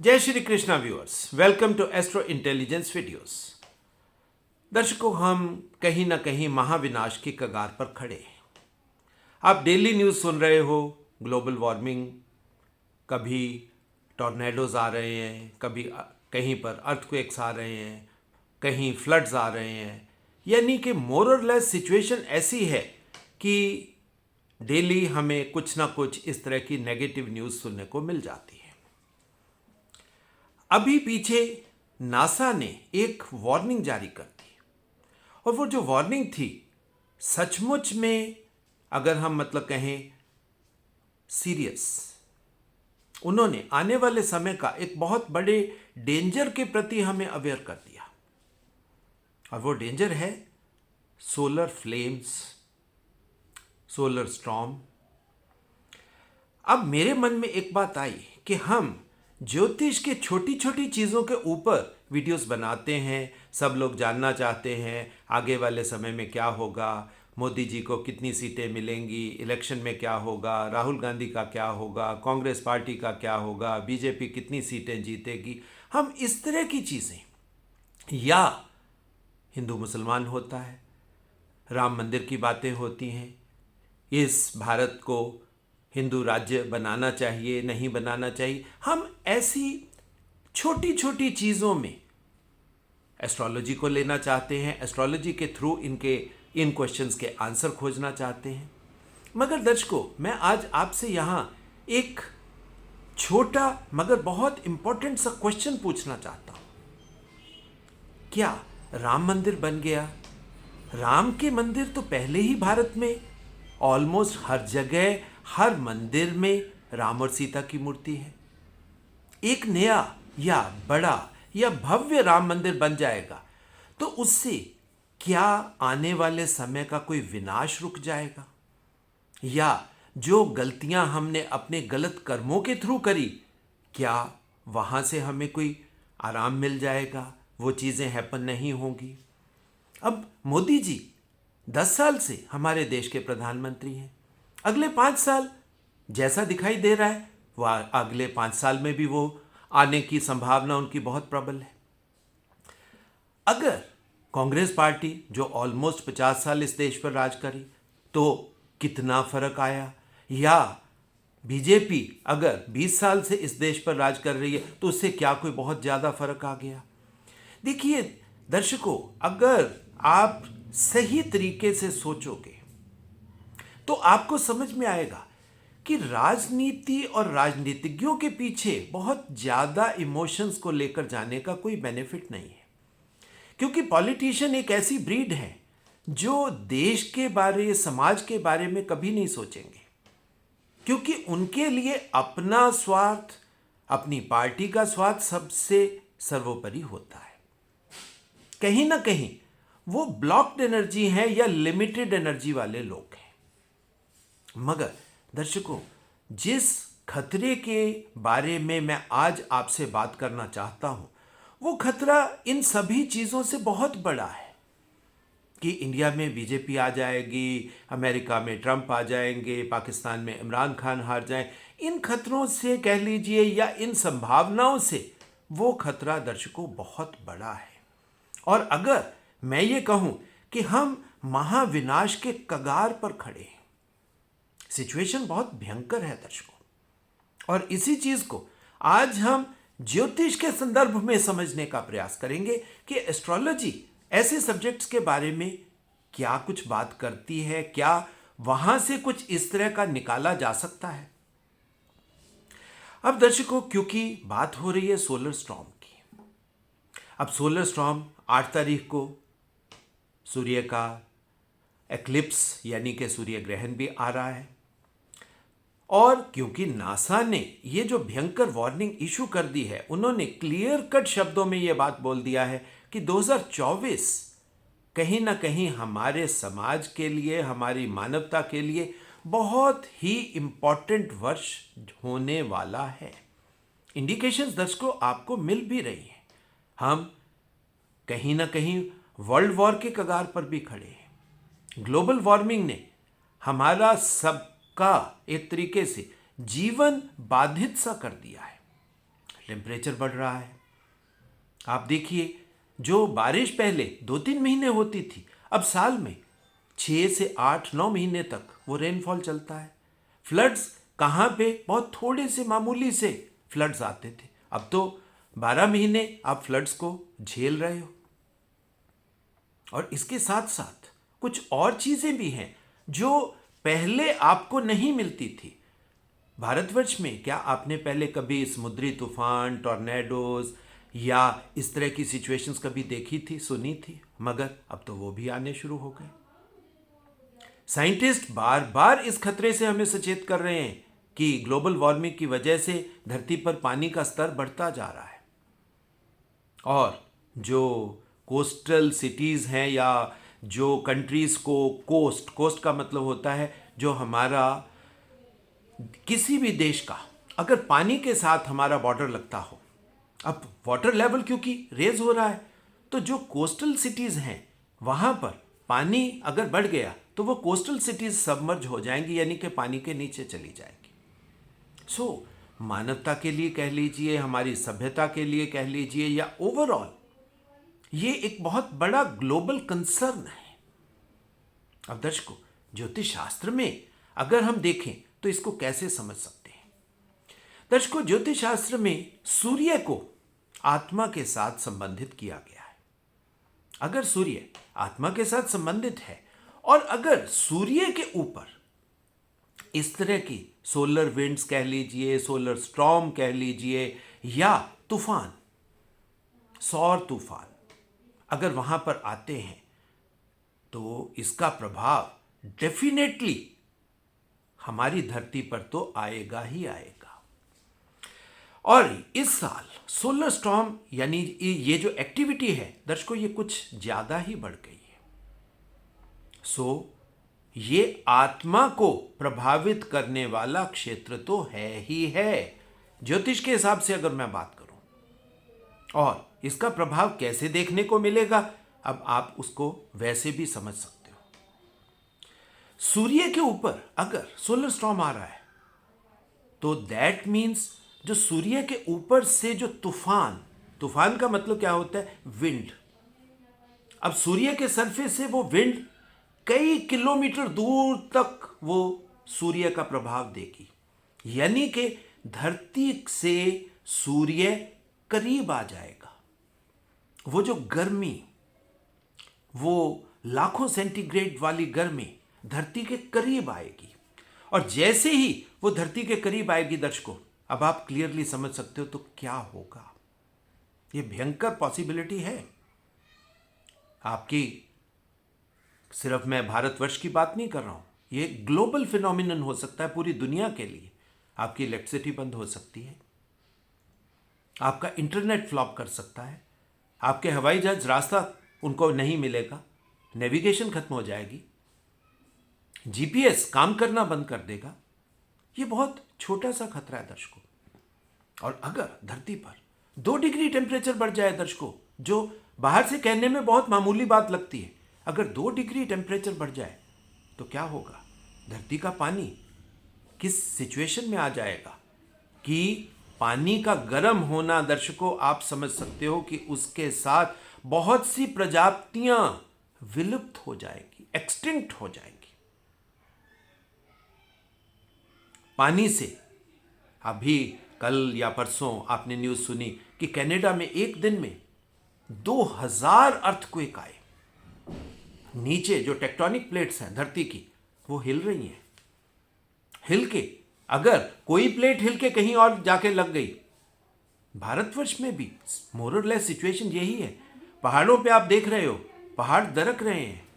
जय Shri Krishna viewers, welcome to astro intelligence videos. दर्शकों, हम कहीं ना कहीं महाविनाश की कगार पर खड़े हैं। आप डेली न्यूज़ सुन रहे हो, ग्लोबल वार्मिंग, कभी टॉर्नेडोज आ रहे हैं, कभी कहीं पर अर्थक्वेक्स आ रहे हैं, कहीं फ्लड्स आ रहे हैं। यानी कि मोर और लेस सिचुएशन ऐसी है कि डेली हमें कुछ ना कुछ इस तरह की नेगेटिव न्यूज़ सुनने को मिल जाती है। अभी पीछे नासा ने एक वार्निंग जारी कर दी, और वो जो वार्निंग थी सचमुच में, अगर हम कहें सीरियस, उन्होंने आने वाले समय का एक बहुत बड़े डेंजर के प्रति हमें अवेयर कर दिया। और वो डेंजर है सोलर फ्लेम्स, सोलर स्टॉर्म। अब मेरे मन में एक बात आई कि हम ज्योतिष के छोटी छोटी चीज़ों के ऊपर वीडियोस बनाते हैं। सब लोग जानना चाहते हैं आगे वाले समय में क्या होगा, मोदी जी को कितनी सीटें मिलेंगी, इलेक्शन में क्या होगा, राहुल गांधी का क्या होगा, कांग्रेस पार्टी का क्या होगा, बीजेपी कितनी सीटें जीतेगी। हम इस तरह की चीज़ें, या हिंदू मुसलमान होता है, राम मंदिर की बातें होती हैं, इस भारत को हिंदू राज्य बनाना चाहिए, नहीं बनाना चाहिए। हम ऐसी छोटी छोटी चीज़ों में एस्ट्रोलॉजी को लेना चाहते हैं, एस्ट्रोलॉजी के थ्रू इन क्वेश्चंस के आंसर खोजना चाहते हैं। मगर दर्शकों, मैं आज आपसे यहाँ एक छोटा मगर बहुत इंपॉर्टेंट सा क्वेश्चन पूछना चाहता हूँ। क्या राम मंदिर बन गया? राम के मंदिर तो पहले ही भारत में ऑलमोस्ट हर जगह, हर मंदिर में राम और सीता की मूर्ति है। एक नया या बड़ा या भव्य राम मंदिर बन जाएगा तो उससे क्या आने वाले समय का कोई विनाश रुक जाएगा? या जो गलतियां हमने अपने गलत कर्मों के थ्रू करी, क्या वहां से हमें कोई आराम मिल जाएगा? वो चीज़ें हैपन नहीं होंगी। अब मोदी जी 10 साल से हमारे देश के प्रधानमंत्री हैं। अगले 5 साल जैसा दिखाई दे रहा है, वह अगले 5 साल में भी वो आने की संभावना उनकी बहुत प्रबल है। अगर कांग्रेस पार्टी, जो ऑलमोस्ट 50 साल इस देश पर राज करी, तो कितना फर्क आया? या बीजेपी अगर 20 साल से इस देश पर राज कर रही है तो उससे क्या कोई बहुत ज़्यादा फर्क आ गया? देखिए दर्शकों, अगर आप सही तरीके से सोचोगे तो आपको समझ में आएगा कि राजनीति और राजनीतिज्ञों के पीछे बहुत ज़्यादा इमोशंस को लेकर जाने का कोई बेनिफिट नहीं है। क्योंकि पॉलिटिशियन एक ऐसी ब्रीड है जो देश के बारे, समाज के बारे में कभी नहीं सोचेंगे, क्योंकि उनके लिए अपना स्वार्थ, अपनी पार्टी का स्वार्थ सबसे सर्वोपरि होता है। कहीं ना कहीं वो ब्लॉक्ड एनर्जी है या लिमिटेड एनर्जी वाले लोग हैं। मगर दर्शकों, जिस खतरे के बारे में मैं आज आपसे बात करना चाहता हूं, वो खतरा इन सभी चीज़ों से बहुत बड़ा है कि इंडिया में बीजेपी आ जाएगी, अमेरिका में ट्रंप आ जाएंगे, पाकिस्तान में इमरान खान हार जाएं। इन खतरों से कह लीजिए, या इन संभावनाओं से, वो खतरा दर्शकों बहुत बड़ा है। और अगर मैं ये कहूं कि हम महाविनाश के कगार पर खड़े हैं, सिचुएशन बहुत भयंकर है दर्शकों। और इसी चीज को आज हम ज्योतिष के संदर्भ में समझने का प्रयास करेंगे कि एस्ट्रोलॉजी ऐसे सब्जेक्ट्स के बारे में क्या कुछ बात करती है, क्या वहां से कुछ इस तरह का निकाला जा सकता है। अब दर्शकों, क्योंकि बात हो रही है सोलर स्टॉर्म की, अब सोलर स्टॉर्म 8 तारीख को सूर्य का एक्लिप्स यानी कि सूर्य ग्रहण भी आ रहा है। और क्योंकि नासा ने ये जो भयंकर वार्निंग इशू कर दी है, उन्होंने क्लियर कट शब्दों में ये बात बोल दिया है कि 2024 कहीं ना कहीं हमारे समाज के लिए, हमारी मानवता के लिए बहुत ही इंपॉर्टेंट वर्ष होने वाला है। इंडिकेशंस दर्शकों आपको मिल भी रही हैं। हम कहीं ना कहीं वर्ल्ड वॉर के कगार पर भी खड़े हैं। ग्लोबल वार्मिंग ने हमारा सबका एक तरीके से जीवन बाधित सा कर दिया है। टेम्परेचर बढ़ रहा है। आप देखिए, जो बारिश पहले 2-3 महीने होती थी, अब साल में 6 से 8-9 महीने तक वो रेनफॉल चलता है। फ्लड्स कहाँ पे, बहुत थोड़े से मामूली से फ्लड्स आते थे, अब तो 12 महीने आप फ्लड्स को झेल रहे हो। और इसके साथ साथ कुछ और चीजें भी हैं जो पहले आपको नहीं मिलती थी। भारतवर्ष में क्या आपने पहले कभी समुद्री तूफान, टॉर्नेडोज या इस तरह की सिचुएशंस कभी देखी थी, सुनी थी? मगर अब तो वो भी आने शुरू हो गए। साइंटिस्ट बार बार इस खतरे से हमें सचेत कर रहे हैं कि ग्लोबल वार्मिंग की वजह से धरती पर पानी का स्तर बढ़ता जा रहा है। और जो कोस्टल सिटीज़ हैं या जो कंट्रीज़ को कोस्ट का मतलब होता है जो हमारा किसी भी देश का अगर पानी के साथ हमारा बॉर्डर लगता हो, अब वाटर लेवल क्योंकि रेज हो रहा है, तो जो कोस्टल सिटीज़ हैं वहाँ पर पानी अगर बढ़ गया तो वो कोस्टल सिटीज़ सबमर्ज हो जाएंगी, यानी कि पानी के नीचे चली जाएंगी। सो मानवता के लिए कह लीजिए, हमारी सभ्यता के लिए कह लीजिए, या ओवरऑल ये एक बहुत बड़ा ग्लोबल कंसर्न है। अब दर्शकों, ज्योतिष शास्त्र में अगर हम देखें तो इसको कैसे समझ सकते हैं? दर्शकों, ज्योतिष शास्त्र में सूर्य को आत्मा के साथ संबंधित किया गया है। अगर सूर्य आत्मा के साथ संबंधित है और अगर सूर्य के ऊपर इस तरह की सोलर विंड्स कह लीजिए, सोलर स्टॉर्म कह लीजिए, या तूफान, सौर तूफान अगर वहां पर आते हैं तो इसका प्रभाव डेफिनेटली हमारी धरती पर तो आएगा ही आएगा। और इस साल सोलर स्टॉर्म यानी ये जो एक्टिविटी है दर्शकों, ये कुछ ज्यादा ही बढ़ गई है। ये आत्मा को प्रभावित करने वाला क्षेत्र तो है ही है, ज्योतिष के हिसाब से अगर मैं बात करूं। और इसका प्रभाव कैसे देखने को मिलेगा, अब आप उसको वैसे भी समझ सकते हो। सूर्य के ऊपर अगर सोलर स्टॉर्म आ रहा है तो दैट मीन्स जो सूर्य के ऊपर से जो तूफान का मतलब क्या होता है? विंड। अब सूर्य के सरफेस से वो विंड कई किलोमीटर दूर तक वो सूर्य का प्रभाव देगी, यानी कि धरती से सूर्य करीब आ जाएगा। वो जो गर्मी, वो लाखों सेंटीग्रेड वाली गर्मी धरती के करीब आएगी। और जैसे ही वो धरती के करीब आएगी दर्शकों, अब आप क्लियरली समझ सकते हो तो क्या होगा। ये भयंकर पॉसिबिलिटी है आपकी। सिर्फ मैं भारतवर्ष की बात नहीं कर रहा हूं, ये ग्लोबल फिनोमिनन हो सकता है पूरी दुनिया के लिए। आपकी इलेक्ट्रिसिटी बंद हो सकती है, आपका इंटरनेट फ्लॉप कर सकता है, आपके हवाई जहाज रास्ता उनको नहीं मिलेगा, नेविगेशन खत्म हो जाएगी, जीपीएस काम करना बंद कर देगा। ये बहुत छोटा सा खतरा है दर्शकों। और अगर धरती पर 2 डिग्री टेम्परेचर बढ़ जाए दर्शकों, जो बाहर से कहने में बहुत मामूली बात लगती है, अगर 2 डिग्री टेम्परेचर बढ़ जाए तो क्या होगा? धरती का पानी किस सिचुएशन में आ जाएगा कि पानी का गर्म होना दर्शकों, आप समझ सकते हो कि उसके साथ बहुत सी प्रजातियां विलुप्त हो जाएगी, एक्सटिंक्ट हो जाएगी। पानी से अभी कल या परसों आपने न्यूज़ सुनी कि कनाडा में एक दिन में 2000 अर्थक्वेक आए। नीचे जो टेक्टोनिक प्लेट्स हैं धरती की, वो हिल रही हैं। हिल के अगर कोई प्लेट हिल के कहीं और जाके लग गई, भारतवर्ष में भी मोर और लेस सिचुएशन यही है। पहाड़ों पे आप देख रहे हो, पहाड़ दरक रहे हैं।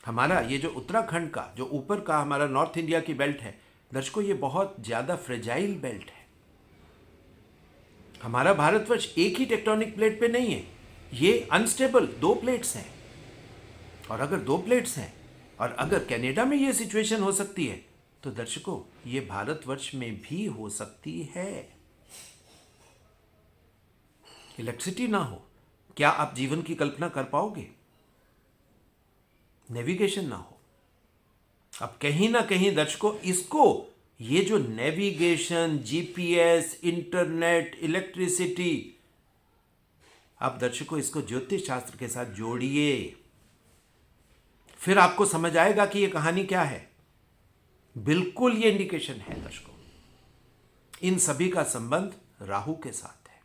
हमारा ये जो उत्तराखंड का जो ऊपर का हमारा नॉर्थ इंडिया की बेल्ट है दर्शकों, ये बहुत ज़्यादा फ्रेजाइल बेल्ट है। हमारा भारतवर्ष एक ही टेक्टोनिक प्लेट पे नहीं है, ये अनस्टेबल 2 प्लेट्स हैं। और अगर 2 प्लेट्स हैं और अगर कनाडा में ये सिचुएशन हो सकती है तो दर्शकों ये भारतवर्ष में भी हो सकती है। इलेक्ट्रिसिटी ना हो, क्या आप जीवन की कल्पना कर पाओगे? नेविगेशन ना हो, अब कहीं ना कहीं दर्शकों इसको ये जो नेविगेशन, जीपीएस, इंटरनेट, इलेक्ट्रिसिटी, आप दर्शकों इसको ज्योतिष शास्त्र के साथ जोड़िए, फिर आपको समझ आएगा कि ये कहानी क्या है। बिल्कुल ये इंडिकेशन है दर्शकों, इन सभी का संबंध राहु के साथ है।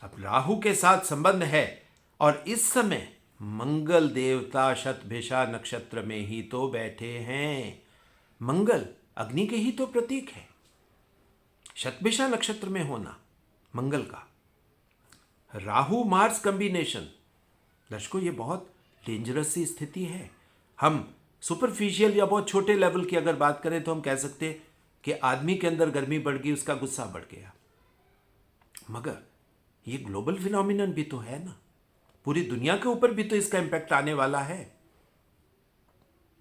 अब राहु के साथ संबंध है और इस समय मंगल देवता शतभिषा नक्षत्र में ही तो बैठे हैं। मंगल अग्नि के ही तो प्रतीक है। शतभिषा नक्षत्र में होना मंगल का, राहु मार्स कॉम्बिनेशन, दर्शकों ये बहुत डेंजरस सी स्थिति है। हम सुपरफिशियल या बहुत छोटे लेवल की अगर बात करें तो हम कह सकते हैं कि आदमी के अंदर गर्मी बढ़ गई, उसका गुस्सा बढ़ गया, मगर ये ग्लोबल फिनोमिनन भी तो है ना, पूरी दुनिया के ऊपर भी तो इसका इंपैक्ट आने वाला है।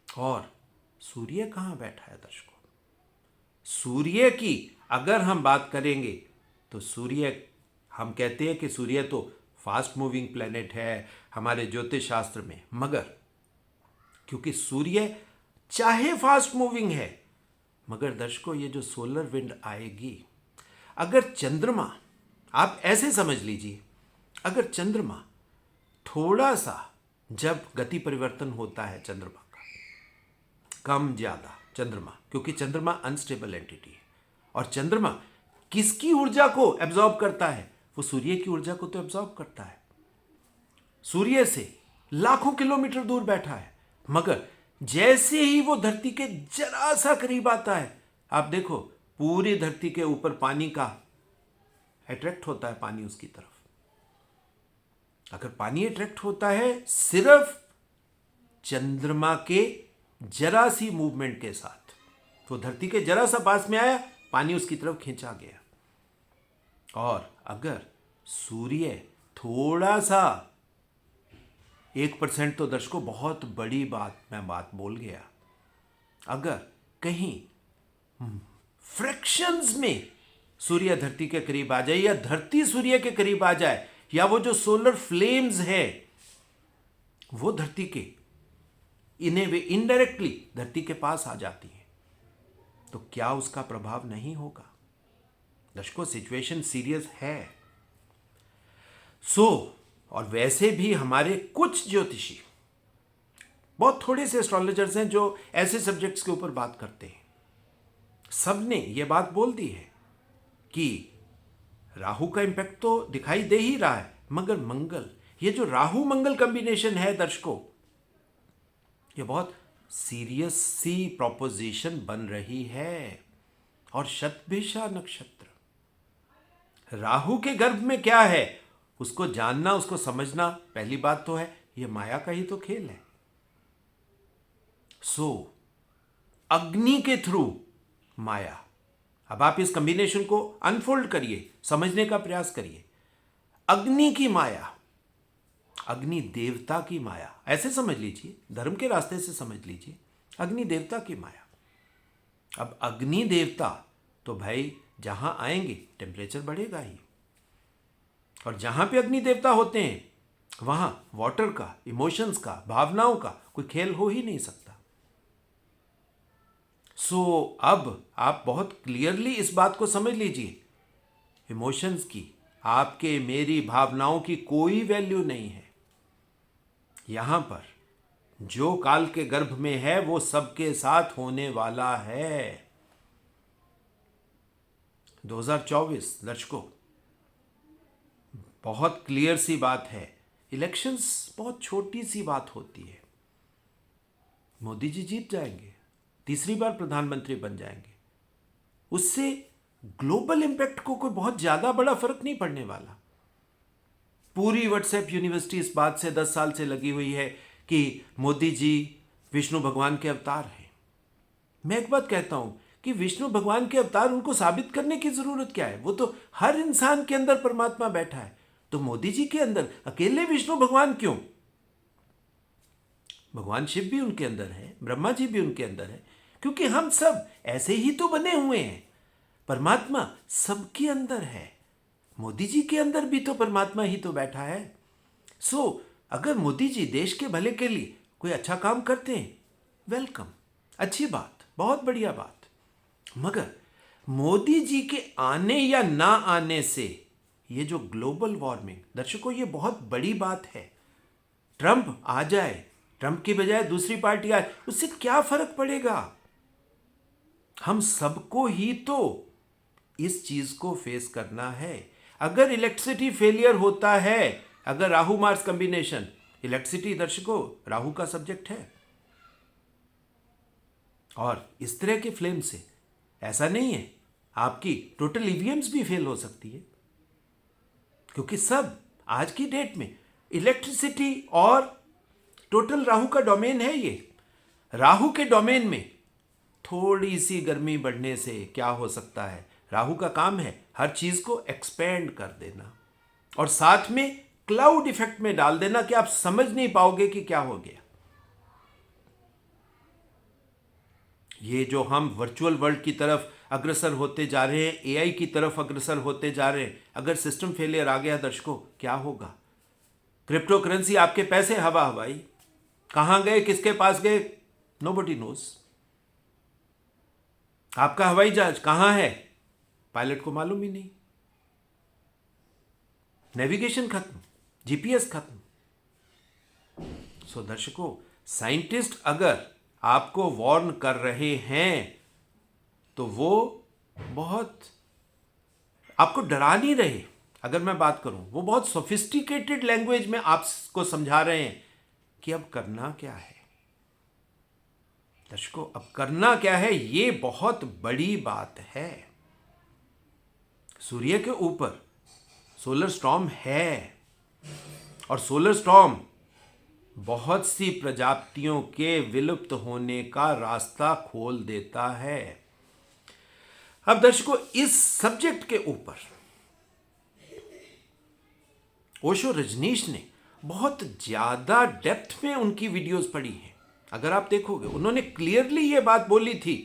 और सूर्य कहां बैठा है दर्शकों? सूर्य की अगर हम बात करेंगे तो सूर्य, हम कहते हैं कि सूर्य तो फास्ट मूविंग प्लेनेट है हमारे ज्योतिष शास्त्र में, मगर क्योंकि सूर्य चाहे फास्ट मूविंग है, मगर दर्शकों ये जो सोलर विंड आएगी, अगर चंद्रमा, आप ऐसे समझ लीजिए, अगर चंद्रमा थोड़ा सा, जब गति परिवर्तन होता है चंद्रमा का, कम ज्यादा चंद्रमा, क्योंकि चंद्रमा अनस्टेबल एंटिटी है, और चंद्रमा किसकी ऊर्जा को एब्जॉर्ब करता है? वो सूर्य की ऊर्जा को तो एब्जॉर्ब करता है। सूर्य से लाखों किलोमीटर दूर बैठा है, मगर जैसे ही वो धरती के जरा सा करीब आता है, आप देखो पूरी धरती के ऊपर पानी का अट्रैक्ट होता है, पानी उसकी तरफ। अगर पानी अट्रैक्ट होता है सिर्फ चंद्रमा के जरा सी मूवमेंट के साथ, तो धरती के जरा सा पास में आया, पानी उसकी तरफ खींचा गया। और अगर सूर्य थोड़ा सा 1%, तो दर्शकों बहुत बड़ी बात बोल गया, अगर कहीं फ्रैक्शंस में सूर्य धरती के करीब आ जाए, या धरती सूर्य के करीब आ जाए, या वो जो सोलर फ्लेम्स है वो धरती के इन्हें वे इनडायरेक्टली धरती के पास आ जाती है, तो क्या उसका प्रभाव नहीं होगा? दर्शकों सिचुएशन सीरियस है। और वैसे भी हमारे कुछ ज्योतिषी, बहुत थोड़े से एस्ट्रोलॉजर्स हैं जो ऐसे सब्जेक्ट्स के ऊपर बात करते हैं, सबने ये बात बोल दी है कि राहु का इंपैक्ट तो दिखाई दे ही रहा है, मगर मंगल, ये जो राहु मंगल कॉम्बिनेशन है दर्शकों, ये बहुत सीरियस सी प्रोपोजिशन बन रही है। और शतभिषा नक्षत्र, राहु के गर्भ में क्या है उसको जानना, उसको समझना, पहली बात तो है ये माया का ही तो खेल है। अग्नि के थ्रू माया, अब आप इस कॉम्बिनेशन को अनफोल्ड करिए, समझने का प्रयास करिए। अग्नि की माया, अग्नि देवता की माया, ऐसे समझ लीजिए, धर्म के रास्ते से समझ लीजिए, अग्नि देवता की माया। अब अग्नि देवता तो भाई जहां आएंगे टेम्परेचर बढ़ेगा ही, और जहां पे अग्नि देवता होते हैं वहां वाटर का, इमोशंस का, भावनाओं का कोई खेल हो ही नहीं सकता। अब आप बहुत क्लियरली इस बात को समझ लीजिए, इमोशंस की, आपके मेरी भावनाओं की कोई वैल्यू नहीं है। यहां पर जो काल के गर्भ में है वो सबके साथ होने वाला है। 2024 दर्शकों, बहुत क्लियर सी बात है, इलेक्शंस बहुत छोटी सी बात होती है। मोदी जी जीत जाएंगे, तीसरी बार प्रधानमंत्री बन जाएंगे, उससे ग्लोबल इंपैक्ट को कोई बहुत ज्यादा बड़ा फर्क नहीं पड़ने वाला। पूरी व्हाट्सएप यूनिवर्सिटी इस बात से 10 साल से लगी हुई है कि मोदी जी विष्णु भगवान के अवतार हैं। मैं एक बात कहता हूं कि विष्णु भगवान के अवतार, उनको साबित करने की जरूरत क्या है? वो तो हर इंसान के अंदर परमात्मा बैठा है, तो मोदी जी के अंदर अकेले विष्णु भगवान क्यों? भगवान शिव भी उनके अंदर है, ब्रह्मा जी भी उनके अंदर है, क्योंकि हम सब ऐसे ही तो बने हुए हैं। परमात्मा सबके अंदर है, मोदी जी के अंदर भी तो परमात्मा ही तो बैठा है। अगर मोदी जी देश के भले के लिए कोई अच्छा काम करते हैं, वेलकम, अच्छी बात, बहुत बढ़िया बात। मगर मोदी जी के आने या ना आने से ये जो ग्लोबल वार्मिंग, दर्शकों ये बहुत बड़ी बात है। ट्रंप आ जाए, ट्रंप की बजाय दूसरी पार्टी आए, उससे क्या फर्क पड़ेगा? हम सबको ही तो इस चीज को फेस करना है। अगर इलेक्ट्रिसिटी फेलियर होता है, अगर राहु मार्स कॉम्बिनेशन, इलेक्ट्रिसिटी दर्शकों राहु का सब्जेक्ट है, और इस तरह के फ्लेम से ऐसा नहीं है आपकी टोटल ईवीएम्स भी फेल हो सकती है, क्योंकि सब आज की डेट में इलेक्ट्रिसिटी और टोटल राहु का डोमेन है। ये राहु के डोमेन में थोड़ी सी गर्मी बढ़ने से क्या हो सकता है? राहु का काम है हर चीज को एक्सपेंड कर देना और साथ में क्लाउड इफेक्ट में डाल देना कि आप समझ नहीं पाओगे कि क्या हो गया। ये जो हम वर्चुअल वर्ल्ड की तरफ अग्रसर होते जा रहे हैं, एआई की तरफ अग्रसर होते जा रहे हैं, अगर सिस्टम फेलियर आ गया दर्शकों, क्या होगा? क्रिप्टो करेंसी, आपके पैसे हवा हवाई, कहां गए, किसके पास गए, नोबडी नोज। आपका हवाई जहाज कहां है, पायलट को मालूम ही नहीं। नेविगेशन खत्म, जीपीएस खत्म। सो दर्शकों, साइंटिस्ट अगर आपको वार्न कर रहे हैं तो वो बहुत आपको डरा नहीं रहे। अगर मैं बात करूं, वो बहुत सोफिस्टिकेटेड लैंग्वेज में आपको समझा रहे हैं कि अब करना क्या है। दर्शकों, अब करना क्या है, ये बहुत बड़ी बात है। सूर्य के ऊपर सोलर स्टॉर्म है और सोलर स्टॉर्म बहुत सी प्रजातियों के विलुप्त होने का रास्ता खोल देता है। अब दर्शकों, इस सब्जेक्ट के ऊपर ओशो रजनीश ने बहुत ज्यादा डेप्थ में उनकी वीडियोस पढ़ी हैं। अगर आप देखोगे, उन्होंने क्लियरली ये बात बोली थी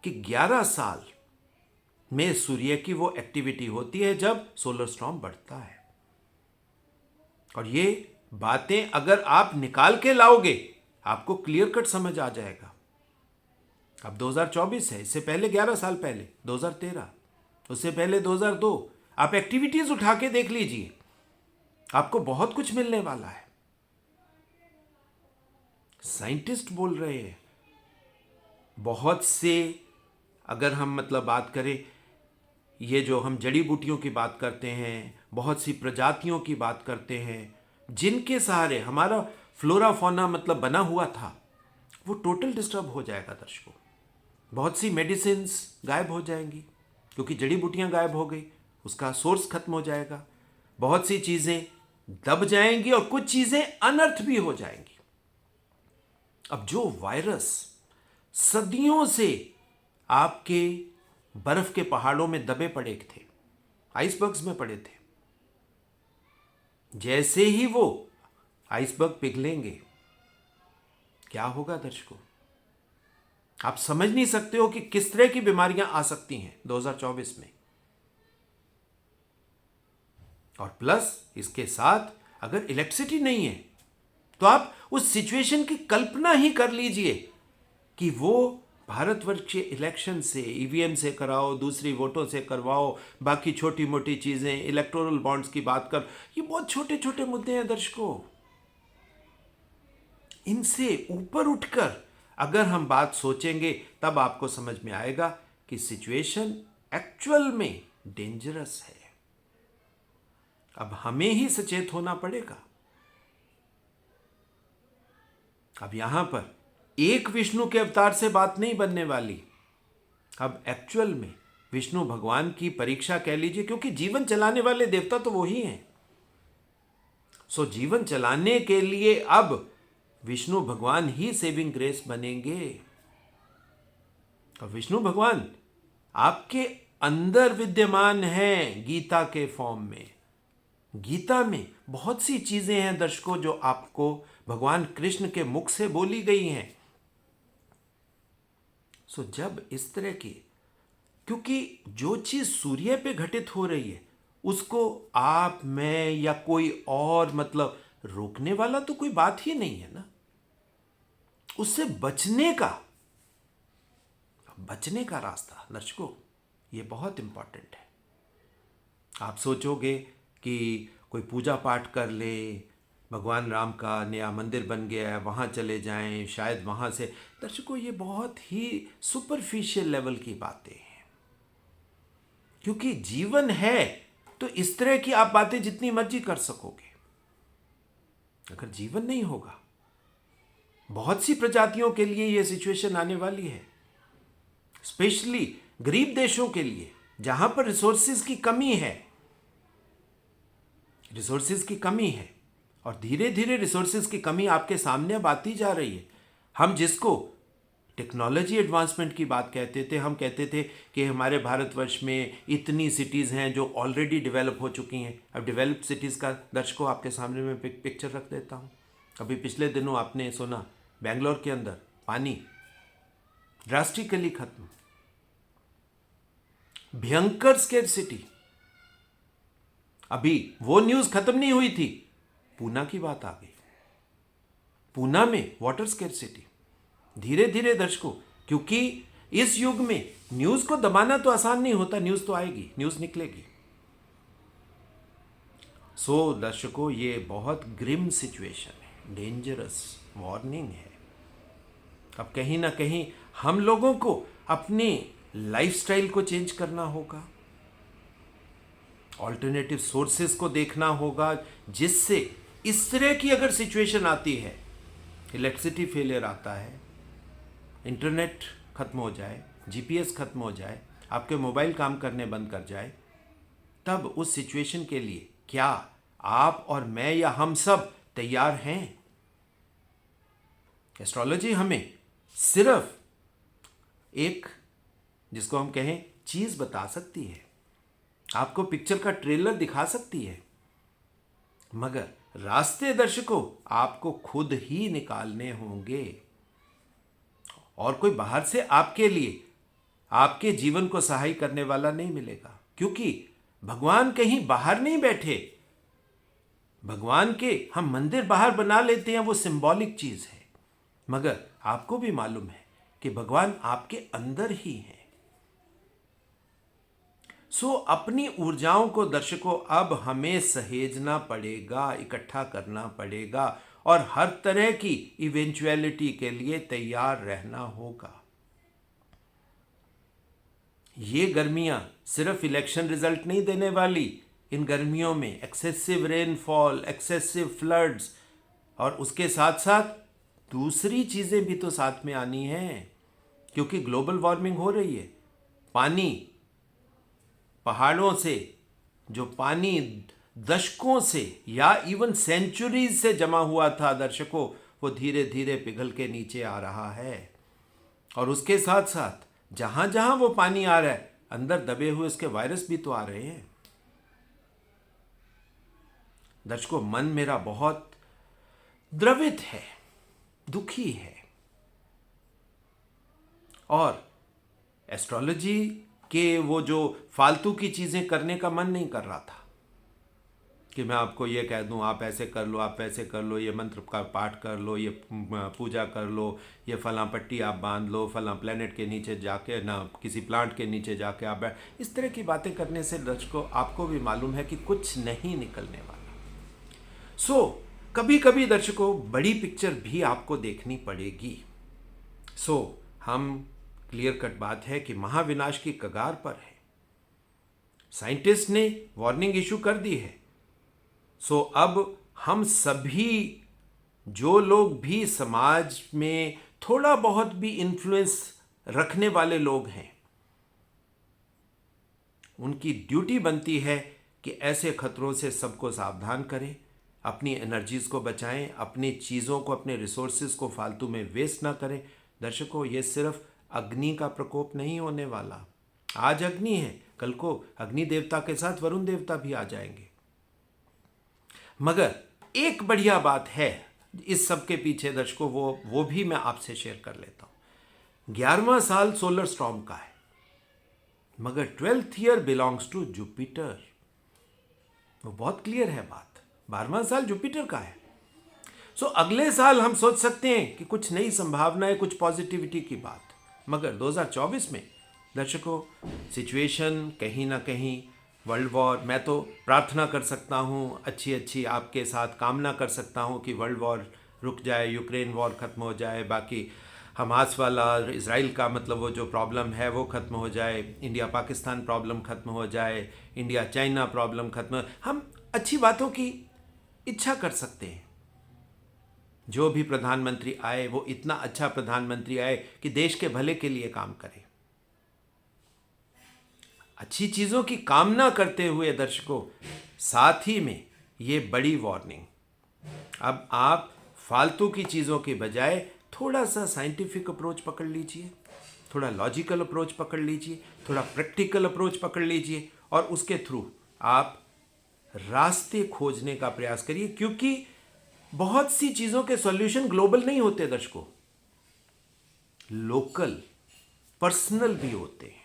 कि 11 साल में सूर्य की वो एक्टिविटी होती है जब सोलर स्टॉर्म बढ़ता है। और ये बातें अगर आप निकाल के लाओगे, आपको क्लियर कट समझ आ जाएगा। अब 2024 है, इससे पहले 11 साल पहले 2013, उससे पहले 2002, आप एक्टिविटीज उठा के देख लीजिए, आपको बहुत कुछ मिलने वाला है। साइंटिस्ट बोल रहे हैं, बहुत से, अगर हम मतलब बात करें, ये जो हम जड़ी बूटियों की बात करते हैं, बहुत सी प्रजातियों की बात करते हैं, जिनके सहारे हमारा फ्लोरा फौना मतलब बना हुआ था, वो टोटल डिस्टर्ब हो जाएगा दर्शकों। बहुत सी मेडिसिन्स गायब हो जाएंगी क्योंकि जड़ी बूटियां गायब हो गई, उसका सोर्स खत्म हो जाएगा। बहुत सी चीजें दब जाएंगी और कुछ चीजें अनर्थ भी हो जाएंगी। अब जो वायरस सदियों से आपके बर्फ के पहाड़ों में दबे पड़े थे, आइसबर्ग्स में पड़े थे, जैसे ही वो आइसबर्ग पिघलेंगे, क्या होगा दर्शकों? आप समझ नहीं सकते हो कि किस तरह की बीमारियां आ सकती हैं 2024 में। और प्लस इसके साथ अगर इलेक्ट्रिसिटी नहीं है तो आप उस सिचुएशन की कल्पना ही कर लीजिए कि वो भारतवर्ष के इलेक्शन से, ईवीएम से कराओ, दूसरी वोटों से करवाओ, बाकी छोटी मोटी चीजें, इलेक्टोरल बॉन्ड्स की बात कर, ये बहुत छोटे छोटे मुद्दे हैं दर्शकों। इनसे ऊपर उठकर अगर हम बात सोचेंगे तब आपको समझ में आएगा कि सिचुएशन एक्चुअल में डेंजरस है। अब हमें ही सचेत होना पड़ेगा। अब यहां पर एक विष्णु के अवतार से बात नहीं बनने वाली। अब एक्चुअल में विष्णु भगवान की परीक्षा कह लीजिए, क्योंकि जीवन चलाने वाले देवता तो वही हैं। सो जीवन चलाने के लिए अब विष्णु भगवान ही सेविंग ग्रेस बनेंगे। और विष्णु भगवान आपके अंदर विद्यमान हैं गीता के फॉर्म में। गीता में बहुत सी चीजें हैं दर्शकों जो आपको भगवान कृष्ण के मुख से बोली गई हैं। सो जब इस तरह की, क्योंकि जो चीज सूर्य पे घटित हो रही है उसको आप, मैं या कोई और मतलब रोकने वाला तो कोई बात ही नहीं है ना। उससे बचने का बचने का रास्ता दर्शकों ये बहुत इंपॉर्टेंट है। आप सोचोगे कि कोई पूजा पाठ कर ले, भगवान राम का नया मंदिर बन गया है वहाँ चले जाएं, शायद वहाँ से, दर्शकों ये बहुत ही सुपरफिशियल लेवल की बातें हैं। क्योंकि जीवन है तो इस तरह की आप बातें जितनी मर्जी कर सकोगे। अगर जीवन नहीं होगा, बहुत सी प्रजातियों के लिए यह सिचुएशन आने वाली है, स्पेशली गरीब देशों के लिए जहां पर रिसोर्सेज की कमी है, और धीरे धीरे रिसोर्सेज की कमी आपके सामने अब आती जा रही है। हम जिसको टेक्नोलॉजी एडवांसमेंट की बात कहते थे, हम कहते थे कि हमारे भारतवर्ष में इतनी सिटीज़ हैं जो ऑलरेडी डेवलप हो चुकी हैं। अब डेवलप्ड सिटीज़ का दर्शकों आपके सामने में पिक्चर रख देता हूँ। अभी पिछले दिनों आपने सुना बेंगलोर के अंदर पानी ड्रास्टिकली खत्म, भयंकर स्केर्सिटी। अभी वो न्यूज़ खत्म नहीं हुई थी, पूना की बात आ गई। पूना में वाटर स्केर्सिटी। धीरे धीरे दर्शकों, क्योंकि इस युग में न्यूज़ को दबाना तो आसान नहीं होता, न्यूज़ तो आएगी, न्यूज़ निकलेगी। सो दर्शकों ये बहुत ग्रिम सिचुएशन है, डेंजरस वार्निंग है। अब कहीं ना कहीं हम लोगों को अपने लाइफस्टाइल को चेंज करना होगा, ऑल्टरनेटिव सोर्सेस को देखना होगा, जिससे इस तरह की अगर सिचुएशन आती है, इलेक्ट्रिसिटी फेलियर आता है, इंटरनेट खत्म हो जाए, जीपीएस खत्म हो जाए, आपके मोबाइल काम करने बंद कर जाए, तब उस सिचुएशन के लिए क्या आप और मैं या हम सब तैयार हैं? एस्ट्रोलॉजी हमें सिर्फ एक, जिसको हम कहें, चीज बता सकती है, आपको पिक्चर का ट्रेलर दिखा सकती है, मगर रास्ते दर्शकों आपको खुद ही निकालने होंगे। और कोई बाहर से आपके लिए आपके जीवन को सहाय करने वाला नहीं मिलेगा, क्योंकि भगवान कहीं बाहर नहीं बैठे। भगवान के हम मंदिर बाहर बना लेते हैं, वो सिंबॉलिक चीज है, मगर आपको भी मालूम है कि भगवान आपके अंदर ही है। सो अपनी ऊर्जाओं को दर्शकों अब हमें सहेजना पड़ेगा, इकट्ठा करना पड़ेगा, और हर तरह की इवेंचुअलिटी के लिए तैयार रहना होगा। ये गर्मियां सिर्फ इलेक्शन रिजल्ट नहीं देने वाली। इन गर्मियों में एक्सेसिव रेनफॉल, एक्सेसिव फ्लड्स, और उसके साथ साथ दूसरी चीजें भी तो साथ में आनी हैं, क्योंकि ग्लोबल वार्मिंग हो रही है। पानी, पहाड़ों से जो पानी दशकों से या इवन सेंचुरीज से जमा हुआ था दर्शकों, वो धीरे धीरे पिघल के नीचे आ रहा है। और उसके साथ साथ जहां जहां वो पानी आ रहा है, अंदर दबे हुए उसके वायरस भी तो आ रहे हैं। दर्शकों, मन मेरा बहुत द्रवित है, दुखी है, और एस्ट्रोलॉजी के वो जो फालतू की चीजें करने का मन नहीं कर रहा था कि मैं आपको ये कह दूं आप ऐसे कर लो, आप वैसे कर लो, ये मंत्र का पाठ कर लो, ये पूजा कर लो, ये फलां पट्टी आप बांध लो, फलां प्लेनेट के नीचे जाके ना, किसी प्लांट के नीचे जाके आप बैठ, इस तरह की बातें करने से दर्शकों आपको भी मालूम है कि कुछ नहीं निकलने वाला। सो कभी कभी दर्शकों बड़ी पिक्चर भी आपको देखनी पड़ेगी। सो हम क्लियर कट बात है कि महाविनाश की कगार पर है, साइंटिस्ट ने वार्निंग इशू कर दी है। सो अब हम सभी जो लोग भी समाज में थोड़ा बहुत भी इन्फ्लुएंस रखने वाले लोग हैं, उनकी ड्यूटी बनती है कि ऐसे खतरों से सबको सावधान करें, अपनी एनर्जीज को बचाएं, अपनी चीज़ों को, अपने रिसोर्सेज को फालतू में वेस्ट ना करें। दर्शकों, ये सिर्फ अग्नि का प्रकोप नहीं होने वाला। आज अग्नि है, कल को अग्नि देवता के साथ वरुण देवता भी आ जाएंगे। मगर एक बढ़िया बात है इस सब के पीछे दर्शकों, वो भी मैं आपसे शेयर कर लेता हूं। 11वां साल सोलर स्टॉर्म का है, मगर 12th year belongs to Jupiter. वो बहुत क्लियर है बात, 12वां साल जुपिटर का है। सो अगले साल हम सोच सकते हैं कि कुछ नई संभावनाएं, कुछ पॉजिटिविटी की बात, मगर 2024 में दर्शकों सिचुएशन कहीं ना कहीं वर्ल्ड वॉर, मैं तो प्रार्थना कर सकता हूँ, अच्छी अच्छी आपके साथ कामना कर सकता हूँ कि वर्ल्ड वॉर रुक जाए, यूक्रेन वॉर ख़त्म हो जाए, बाकी हमास वाला इज़राइल का मतलब वो जो प्रॉब्लम है वो ख़त्म हो जाए, इंडिया पाकिस्तान प्रॉब्लम ख़त्म हो जाए, इंडिया चाइना प्रॉब्लम ख़त्म, हम अच्छी बातों की इच्छा कर सकते हैं। जो भी प्रधानमंत्री आए वो इतना अच्छा प्रधानमंत्री आए कि देश के भले के लिए काम करे। अच्छी चीज़ों की कामना करते हुए दर्शकों, साथ ही में ये बड़ी वार्निंग, अब आप फालतू की चीज़ों के बजाय थोड़ा सा साइंटिफिक अप्रोच पकड़ लीजिए, थोड़ा लॉजिकल अप्रोच पकड़ लीजिए, थोड़ा प्रैक्टिकल अप्रोच पकड़ लीजिए और उसके थ्रू आप रास्ते खोजने का प्रयास करिए, क्योंकि बहुत सी चीज़ों के सॉल्यूशन ग्लोबल नहीं होते दर्शकों, लोकल पर्सनल भी होते हैं।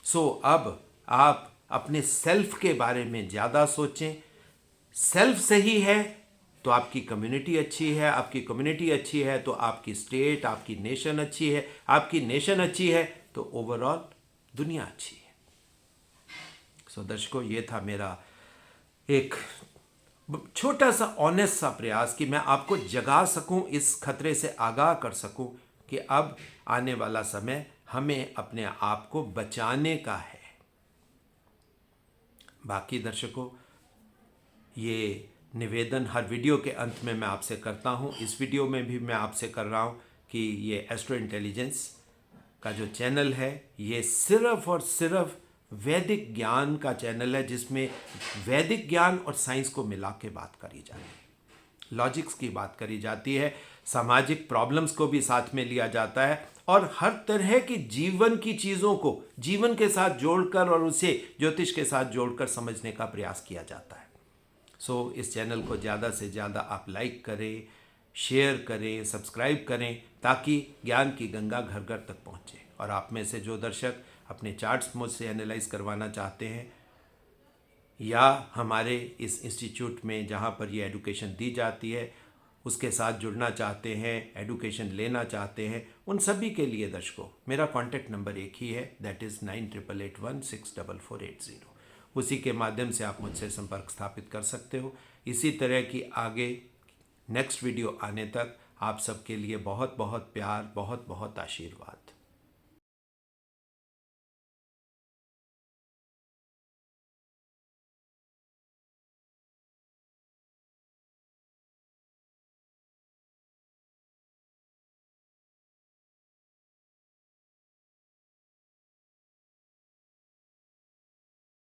सो अब आप अपने सेल्फ के बारे में ज़्यादा सोचें। सेल्फ सही है तो आपकी कम्युनिटी अच्छी है, आपकी कम्युनिटी अच्छी है तो आपकी स्टेट, आपकी नेशन अच्छी है, आपकी नेशन अच्छी है तो ओवरऑल दुनिया अच्छी है। सो दर्शकों, ये था मेरा एक छोटा सा ऑनेस्ट सा प्रयास कि मैं आपको जगा सकूं, इस खतरे से आगाह कर सकूं कि अब आने वाला समय हमें अपने आप को बचाने का है। बाकी दर्शकों, ये निवेदन हर वीडियो के अंत में मैं आपसे करता हूं, इस वीडियो में भी मैं आपसे कर रहा हूं कि ये एस्ट्रो इंटेलिजेंस का जो चैनल है ये सिर्फ और सिर्फ वैदिक ज्ञान का चैनल है, जिसमें वैदिक ज्ञान और साइंस को मिला के बात करी जाती है, लॉजिक्स की बात करी जाती है, सामाजिक प्रॉब्लम्स को भी साथ में लिया जाता है और हर तरह की जीवन की चीज़ों को जीवन के साथ जोड़कर और उसे ज्योतिष के साथ जोड़कर समझने का प्रयास किया जाता है। सो इस चैनल को ज़्यादा से ज़्यादा आप लाइक करें, शेयर करें, सब्सक्राइब करें, ताकि ज्ञान की गंगा घर घर तक पहुँचे। और आप में से जो दर्शक अपने चार्ट्स मुझसे एनालाइज करवाना चाहते हैं या हमारे इस इंस्टीट्यूट में जहाँ पर ये एडुकेशन दी जाती है उसके साथ जुड़ना चाहते हैं, एडुकेशन लेना चाहते हैं, उन सभी के लिए दर्शकों मेरा कॉन्टैक्ट नंबर एक ही है, दैट इज़ 9881164480। उसी के माध्यम से आप मुझसे संपर्क स्थापित कर सकते हो। इसी तरह की आगे नेक्स्ट वीडियो आने तक आप सबके लिए बहुत बहुत प्यार, बहुत बहुत आशीर्वाद।